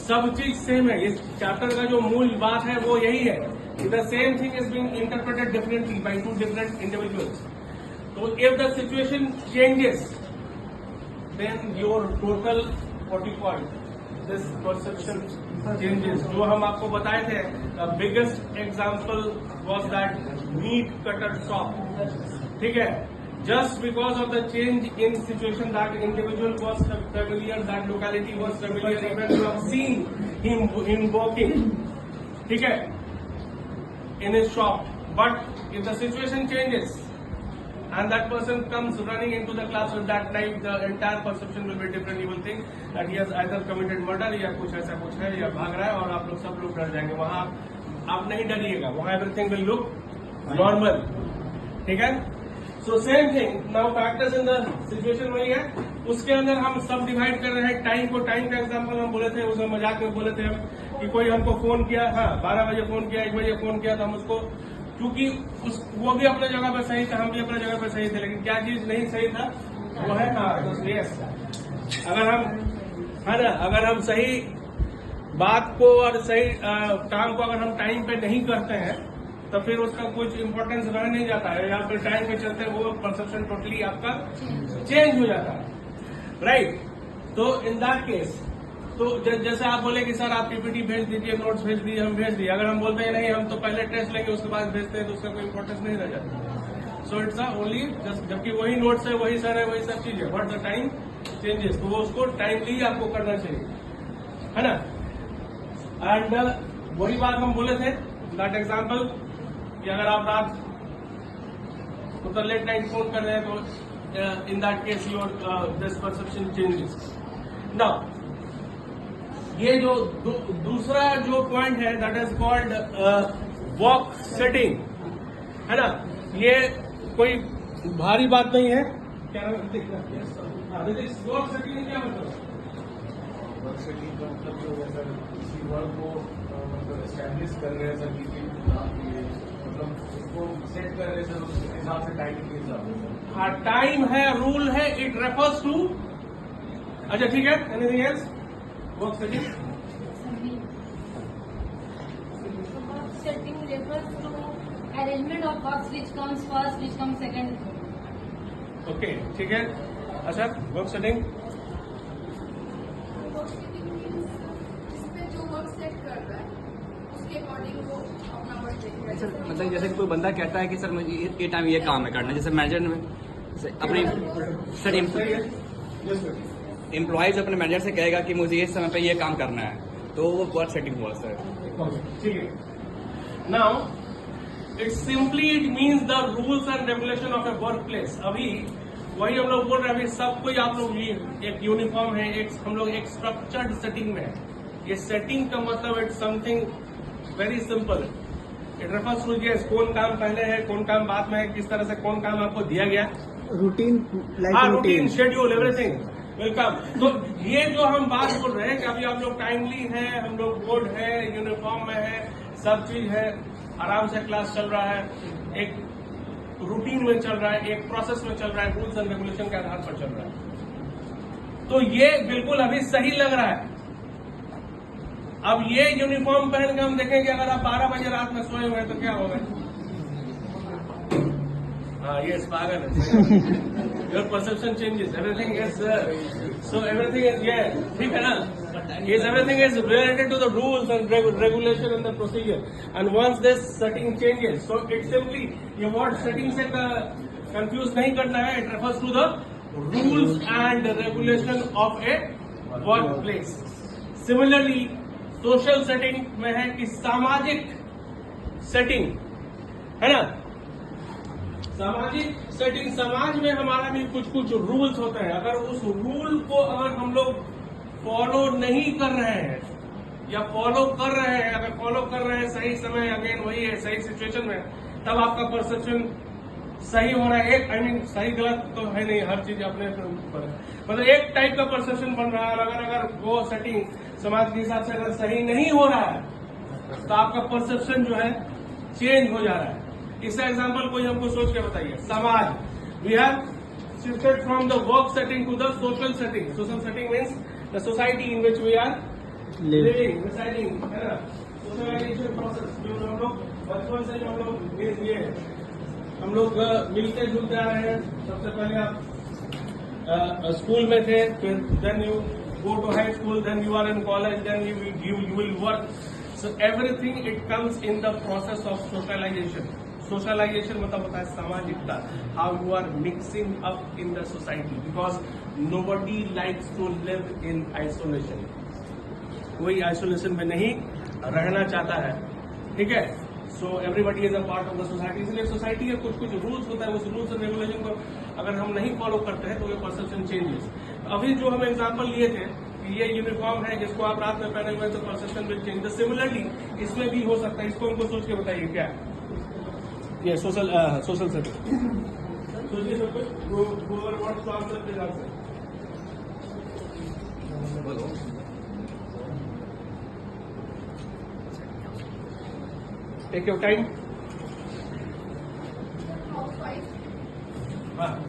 सब चीज सेम है। इस चैप्टर का जो मूल बात है वो यही है, the same thing is being interpreted differently by two different individuals. तो if the situation changes then your total what you call this perception changes. जो हम आपको बताए थे, the biggest example was that meat cutter shop, ठीक है। Just because of the change in situation, that individual was familiar, that locality was familiar, even you have seen him walking, ठीक है, in his shop. But if the situation changes and that person comes running into the class at that time, the entire perception will be different. You will think that he has either committed murder या कुछ ऐसा कुछ है या भाग रहा है, और आप लोग सब लोग डर जाएंगे। वहां आप नहीं डरिएगा, वहां एवरीथिंग विल लुक नॉर्मल, ठीक है। So same thing now factors in the situation वही है, उसके अंदर हम सब डिवाइड कर रहे हैं टाइम को। टाइम का एग्जांपल हम बोले थे, उसमें मजाक में बोले थे हम कि कोई हमको फोन किया, हाँ 12 बजे फोन किया, 1 बजे फोन किया, तो हम उसको, क्योंकि वो भी अपने जगह पर सही था, हम भी अपने जगह पर सही थे, लेकिन क्या चीज नहीं सही था वो है यस। अगर हम सही बात को और सही काम को अगर हम टाइम पे नहीं करते हैं तो फिर उसका कुछ इंपॉर्टेंस रह नहीं जाता है, या फिर टाइम पे चलते वो परसेप्शन टोटली आपका चेंज हो जाता है, राइट। तो इन दैट केस, तो जैसे आप बोले कि सर आप पीपीटी भेज दीजिए, नोट्स भेज दीजिए, हम भेज दिए। अगर हम बोलते हैं नहीं हम तो पहले टेस्ट लेंगे उसके बाद भेजते हैं, तो उसका कोई इंपॉर्टेंस नहीं रह जाता। सो इट्स ओनली जबकि वही नोट्स है, वही सर है, वही सब चीज है, बट द टाइम चेंजेस, तो वो उसको टाइमली आपको करना चाहिए, है ना। एंड वही बात हम बोले थे, दैट एग्जाम्पल, कि अगर आप रात मतलब लेट नाइट फोन कर रहे हैं तो in that case your this perception changes. Now ये जो दूसरा जो पॉइंट है that is called walk setting, है ना। ये कोई भारी बात नहीं है। क्या वॉक सेटिंग क्या मतलब? वर्क सेटिंग का मतलब जो है सर, किसी वर्क को मतलब एस्टैब्लिश कर रहे हैं सर, किसी मतलब उसको सेट कर रहे हैं सर, उसके हिसाब से टाइम के हिसाब से। हाँ, टाइम है, रूल है, इट रेफर्स टू, अच्छा ठीक है, anything else? Work setting refers to arrangement of works which comes first, which comes second. Okay, ठीक है। अच्छा, वर्क सेटिंग इसमें जो वर्क सेट कर रहा है उसके अकॉर्डिंग वो अपना वर्क देखेगा। सर मतलब जैसे कोई बंदा कहता है कि सर मुझे ये टाइम ये काम है करना, जैसे मैनेजर ने अपने सर एम्प्लॉयज अपने मैनेजर से कहेगा कि मुझे इस समय पे ये काम करना है, तो वो वर्क सेटिंग हुआ सर। ठीक है। Now it simply it means the rules and regulation of a work place. अभी वही हम लोग बोल रहे हैं, अभी सब कोई आप लोग एक यूनिफॉर्म है, एक हम लोग एक स्ट्रक्चर्ड सेटिंग में है। ये सेटिंग का मतलब it's something very simple. It refers to yes, कौन काम पहले है, कौन काम बाद में है, किस तरह से कौन काम आपको दिया गया, रूटीन, हाँ रूटीन, शेड्यूल, एवरीथिंग वेलकम। तो ये जो हम बात बोल रहे हैं कि अभी आप लोग टाइमली है, हम लोग बोर्ड है, यूनिफॉर्म में है, सब चीज है, आराम से क्लास चल रहा है, एक रूटीन में चल रहा है, एक प्रोसेस में चल रहा है, रूल्स एंड रेगुलेशन के आधार पर चल रहा है, तो ये बिल्कुल अभी सही लग रहा है। अब ये यूनिफॉर्म पहन के हम देखेंगे, अगर आप 12 बजे रात में सोए हुए तो क्या होगा? हाँ, ये पागल है। Your perception changes, everything is so everything is ये ठीक है ना, is everything is related to the rules and regulation and the procedure, and once this setting changes, so it simply, ये वर्ड सेटिंग से कंफ्यूज नहीं करना है, it refers to the rules and regulation of a workplace. Similarly social setting में है कि सामाजिक setting, है ना। सामाजिक सेटिंग, समाज में हमारा भी कुछ कुछ रूल्स होते हैं। अगर उस रूल को अगर हम लोग फॉलो नहीं कर रहे हैं या फॉलो कर रहे हैं, अगर फॉलो कर रहे हैं सही समय, अगेन वही है, सही सिचुएशन में, तब आपका परसेप्शन सही हो रहा है। एक सही गलत तो है नहीं, हर चीज अपने ऊपर है, मतलब एक टाइप का परसेप्शन बन रहा है। अगर वो सेटिंग समाज के हिसाब से अगर सही नहीं हो रहा है तो आपका परसेप्शन जो है चेंज हो जा रहा है। इसका एग्जाम्पल कोई हमको सोच के बताइए। समाज, we have shifted from the work setting to the social setting. Social setting means the society in which we are living residing, है ना, सोशलाइजेशन प्रोसेस जो हम लोग बचपन से जो हम लोग ये हम लोग मिलते जुलते आ रहे हैं। सबसे पहले आप स्कूल में थे, फिर then you go to high school, then you are in college, then you will work. So everything it comes in the process of socialization. Socialization मतलब होता है सामाजिकता, how you are mixing up in the society, because nobody likes to live in isolation. कोई isolation में नहीं रहना चाहता है, ठीक है। So everybody is a part of the society. इसलिए सोसाइटी के कुछ कुछ रूल्स होता है, उस रूल्स एंड रेगुलेशन को अगर हम नहीं फॉलो करते हैं तो ये परसेप्शन चेंजेस। अभी जो हम एग्जाम्पल लिए थे कि ये यूनिफॉर्म है जिसको आप रात में पहने हुए तो परसेप्शन विल चेंज। सिमिलरली इसमें भी हो सकता है। इसको हमको सोच के बताइए क्या है ये सोशल सर्विस। सोचिए सब कुछ Take your time. House wife हाँ